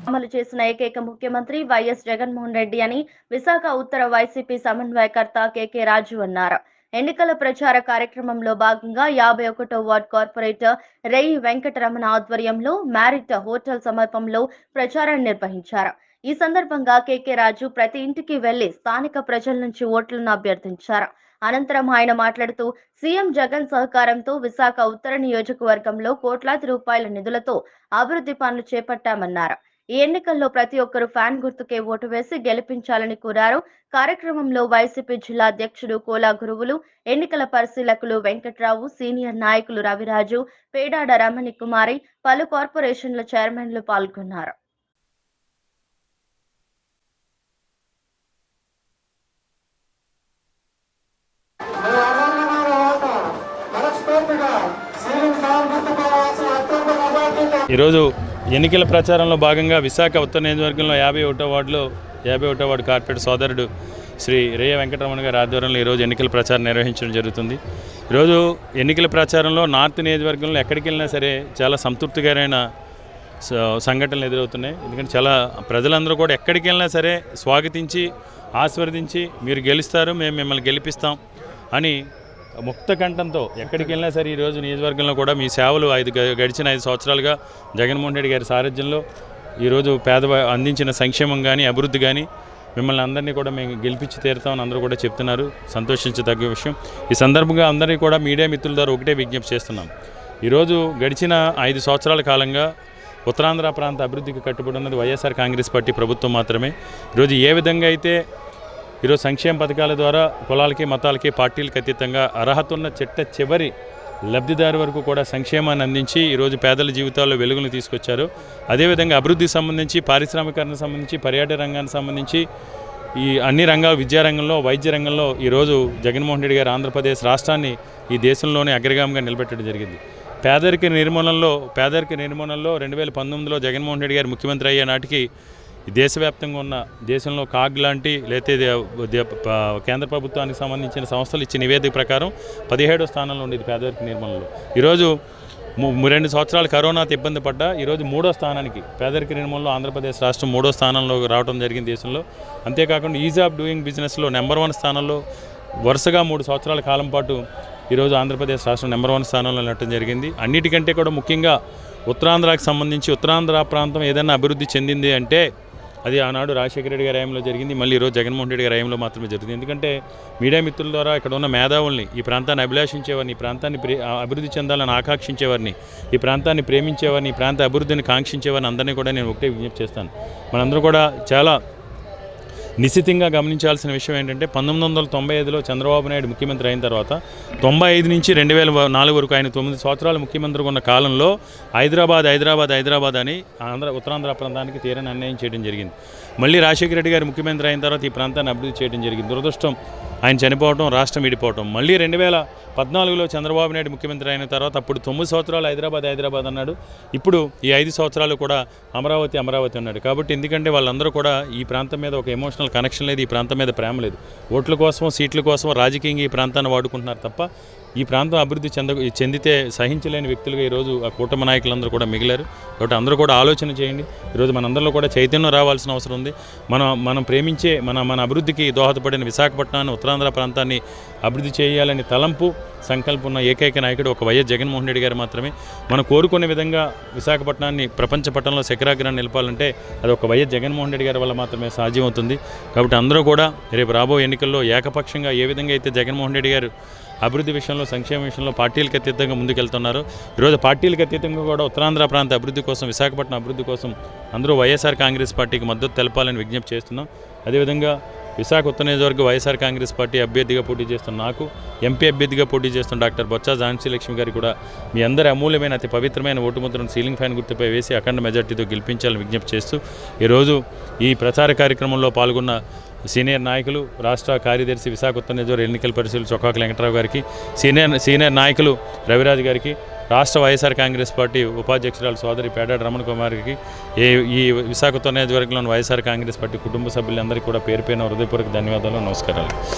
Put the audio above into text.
అమలు చేసిన ఏకైక ముఖ్యమంత్రి వైఎస్ జగన్మోహన్ రెడ్డి అని విశాఖ ఉత్తర వైసీపీ సమన్వయకర్త కెకే రాజు అన్నారు. ఎన్నికల ప్రచార కార్యక్రమంలో భాగంగా 51వ వార్డు కార్పొరేటర్ రేయి వెంకటరమణ ఆధ్వర్యంలో మ్యారిట్ హోటల్ సమీపంలో ప్రచారాన్ని నిర్వహించారు. ఈ సందర్భంగా కెకే రాజు ప్రతి ఇంటికి వెళ్లి స్థానిక ప్రజల నుంచి ఓట్లను అభ్యర్థించారు. అనంతరం ఆయన మాట్లాడుతూ సీఎం జగన్ సహకారంతో విశాఖ ఉత్తర నియోజకవర్గంలో కోట్లాది రూపాయల నిధులతో అభివృద్ధి పనులు చేపట్టామన్నారు. ఈ ఎన్నికల్లో ప్రతి ఒక్కరూ ఫ్యాన్ గుర్తుకే ఓటు వేసి గెలిపించాలని కోరారు. కార్యక్రమంలో వైసీపీ జిల్లా అధ్యక్షుడు కోలా గురువులు, ఎన్నికల పరిశీలకులు వెంకట్రావు, సీనియర్ నాయకులు రవిరాజు, పేడాడ రమణి కుమారి, పలు కార్పొరేషన్ల చైర్మన్లు పాల్గొన్నారు. ఈరోజు ఎన్నికల ప్రచారంలో భాగంగా విశాఖ ఉత్తర నియోజకవర్గంలో 51వ వార్డు కార్పొరేటర్ సోదరుడు శ్రీ రేయ వెంకటరమణ గారి ఆధ్వర్యంలో ఈరోజు ఎన్నికల ప్రచారం నిర్వహించడం జరుగుతుంది. ఈరోజు ఎన్నికల ప్రచారంలో నార్త్ నియోజకవర్గంలో ఎక్కడికి వెళ్ళినా సరే చాలా సంతృప్తికరమైన సంఘటనలు ఎదురవుతున్నాయి. ఎందుకంటే చాలా ప్రజలందరూ కూడా ఎక్కడికి వెళ్ళినా సరే స్వాగతించి ఆశీర్వదించి మీరు గెలుస్తారు, మేము మిమ్మల్ని గెలిపిస్తాం అని ముక్త కంఠంతో ఎక్కడికి వెళ్ళినా సరే ఈరోజు నియోజకవర్గంలో కూడా మీ సేవలు గడిచిన 5 సంవత్సరాలుగా జగన్మోహన్ రెడ్డి గారి సారథ్యంలో ఈరోజు అందించిన సంక్షేమం కానీ అభివృద్ధి కానీ మిమ్మల్ని అందరినీ కూడా మేము గెలిపించి తీరుతామని అందరూ కూడా చెప్తున్నారు. సంతోషించదగ్గ విషయం. ఈ సందర్భంగా అందరికీ కూడా మీడియా మిత్రుల ద్వారా ఒకటే విజ్ఞప్తి చేస్తున్నాం. ఈరోజు గడిచిన 5 సంవత్సరాల కాలంగా ఉత్తరాంధ్ర ప్రాంత అభివృద్ధికి కట్టుబడి ఉన్నది వైఎస్ఆర్ కాంగ్రెస్ పార్టీ ప్రభుత్వం మాత్రమే. ఈరోజు ఏ విధంగా అయితే ఈరోజు సంక్షేమ పథకాల ద్వారా కులాలకి మతాలకి పార్టీలకు అతీతంగా అర్హత ఉన్న చివరి లబ్ధిదారు వరకు కూడా సంక్షేమాన్ని అందించి ఈరోజు పేదల జీవితాల్లో వెలుగును తీసుకొచ్చారు. అదేవిధంగా అభివృద్ధికి సంబంధించి, పారిశ్రామికరణకు సంబంధించి, పర్యాటక రంగానికి సంబంధించి ఈ అన్ని రంగాలు, విద్యారంగంలో, వైద్య రంగంలో ఈరోజు జగన్మోహన్ రెడ్డి గారు ఆంధ్రప్రదేశ్ రాష్ట్రాన్ని ఈ దేశంలోనే అగ్రగామిగా నిలబెట్టడం జరిగింది. పేదరిక నిర్మూలనలో 2019లో జగన్మోహన్ రెడ్డి గారు ముఖ్యమంత్రి అయ్యే నాటికి దేశవ్యాప్తంగా ఉన్న దేశంలో కాగ్ లాంటి లేకపోతే కేంద్ర ప్రభుత్వానికి సంబంధించిన సంస్థలు ఇచ్చిన నివేదిక ప్రకారం 17వ స్థానంలో ఉండేది పేదరిక నిర్మూలనలో. ఈరోజు 2 సంవత్సరాలు కరోనాతో ఇబ్బంది పడ్డా ఈరోజు 3వ స్థానానికి పేదరిక నిర్మూలనలో ఆంధ్రప్రదేశ్ రాష్ట్రం 3వ స్థానంలో రావడం జరిగింది దేశంలో. అంతేకాకుండా ఈజ్ ఆఫ్ డూయింగ్ బిజినెస్లో నెంబర్ 1 స్థానంలో వరుసగా 3 సంవత్సరాల కాలం పాటు ఈరోజు ఆంధ్రప్రదేశ్ రాష్ట్రం నెంబర్ 1 స్థానంలో ఉండటం జరిగింది. అన్నిటికంటే కూడా ముఖ్యంగా ఉత్తరాంధ్రకి సంబంధించి ఉత్తరాంధ్ర ప్రాంతం ఏదైనా అభివృద్ధి చెందింది అంటే అది ఆనాడు రాజశేఖర రెడ్డి గారి హయాంలో జరిగింది. మళ్ళీ ఈరోజు జగన్మోహన్ రెడ్డి గారి హయాంలో మాత్రమే జరుగుతుంది. ఎందుకంటే మీడియా మిత్రుల ద్వారా ఇక్కడ ఉన్న మేధావుల్ని, ఈ ప్రాంతాన్ని అభిలాషించేవారిని, ఈ ప్రాంతాన్ని అభివృద్ధి చెందాలని ఆకాంక్షించేవారిని, ఈ ప్రాంతాన్ని ప్రేమించేవారిని, ఈ ప్రాంత అభివృద్ధిని కాంక్షించేవారిని అందరినీ కూడా నేను ఒకటే విజ్ఞప్తి చేస్తాను. మనందరూ కూడా చాలా నిశ్చితంగా గమనించాల్సిన విషయం ఏంటంటే 1995లో చంద్రబాబు నాయుడు ముఖ్యమంత్రి అయిన తర్వాత 95 నుంచి 2004 వరకు ఆయన 9 సంవత్సరాలు ముఖ్యమంత్రిగా ఉన్న కాలంలో హైదరాబాద్ అని ఉత్తరాంధ్ర ప్రాంతానికి తీరని అన్యాయం చేయడం జరిగింది. మళ్ళీ రాజశేఖర రెడ్డి గారు ముఖ్యమంత్రి అయిన తర్వాత ఈ ప్రాంతాన్ని అభివృద్ధి చేయడం జరిగింది. దురదృష్టం ఆయన చనిపోవడం, రాష్ట్రం విడిపోవడం. మళ్ళీ 2014లో చంద్రబాబు నాయుడు ముఖ్యమంత్రి అయిన తర్వాత అప్పుడు 9 సంవత్సరాలు హైదరాబాద్ అన్నాడు. ఇప్పుడు ఈ 5 సంవత్సరాలు కూడా అమరావతి అన్నాడు. కాబట్టి ఎందుకంటే వాళ్ళందరూ కూడా ఈ ప్రాంతం మీద ఒక ఎమోషనల్ కనెక్షన్ లేదు, ఈ ప్రాంతం మీద ప్రేమ లేదు. ఓట్ల కోసం, సీట్ల కోసం రాజకీయంగా ఈ ప్రాంతాన్ని వాడుకుంటున్నారు తప్ప ఈ ప్రాంతం అభివృద్ధి చెందితే సహించలేని వ్యక్తులుగా ఈరోజు ఆ కూటమి నాయకులందరూ కూడా మిగిలారు. కాబట్టి అందరూ కూడా ఆలోచన చేయండి. ఈరోజు మనందరిలో కూడా చైతన్యం రావాల్సిన అవసరం ఉంది. మనం ప్రేమించే మన అభివృద్ధికి దోహదపడిన విశాఖపట్నాన్ని, ఉత్తరాంధ్ర ప్రాంతాన్ని అభివృద్ధి చేయాలని తలంపు, సంకల్పం ఉన్న ఏకైక నాయకుడు ఒక వైఎస్ జగన్మోహన్ రెడ్డి గారు మాత్రమే. మనం కోరుకునే విధంగా విశాఖపట్నాన్ని ప్రపంచ పట్టణంలో శిఖరాగ్రాన్ని నిలపాలంటే అది ఒక వైఎస్ జగన్మోహన్ రెడ్డి గారి వల్ల మాత్రమే సాధ్యమవుతుంది. కాబట్టి అందరూ కూడా రేపు రాబోయే ఎన్నికల్లో ఏకపక్షంగా ఏ విధంగా అయితే జగన్మోహన్ రెడ్డి గారు అభివృద్ధి విషయంలో, సంక్షేమ విషయంలో పార్టీలకు అతీతంగా ముందుకెళ్తున్నారు, ఈరోజు పార్టీలకు అతీతంగా కూడా ఉత్తరాంధ్ర ప్రాంత అభివృద్ధి కోసం, విశాఖపట్నం అభివృద్ధి కోసం అందరూ వైఎస్ఆర్ కాంగ్రెస్ పార్టీకి మద్దతు తెలపాలని విజ్ఞప్తి చేస్తున్నాం. అదేవిధంగా విశాఖ ఉత్తర నియోజకవర్గ వైఎస్ఆర్ కాంగ్రెస్ పార్టీ అభ్యర్థిగా పోటీ చేస్తున్న నాకు, ఎంపీ అభ్యర్థిగా పోటీ చేస్తున్న డాక్టర్ బొత్స ఝాన్సీ లక్ష్మి గారికి కూడా మీ అందరి అమూల్యమైన, అతి పవిత్రమైన ఓటు ముద్రను సీలింగ్ ఫ్యాన్ గుర్తుపై వేసి అఖండ మెజార్టీతో గెలిపించాలని విజ్ఞప్తి చేస్తూ ఈరోజు ఈ ప్రచార కార్యక్రమంలో పాల్గొన్న సీనియర్ నాయకులు, రాష్ట్ర కార్యదర్శి, విశాఖ ఉత్తర నియోజకవర్గ ఎన్నికల పరిశీలకులు చొక్కాక వెంకటరావు గారికి, సీనియర్ నాయకులు రవిరాజు గారికి, రాష్ట్ర వైఎస్ఆర్ కాంగ్రెస్ పార్టీ ఉపాధ్యక్షురాలు సోదరి పేడాడ రమణ కుమార్కి, ఈ విశాఖ ఉత్తర నియోజకవర్గంలోని వైఎస్ఆర్ కాంగ్రెస్ పార్టీ కుటుంబ సభ్యులందరికీ కూడా పేరు హృదయపూర్వక ధన్యవాదాలు, నమస్కారాలు.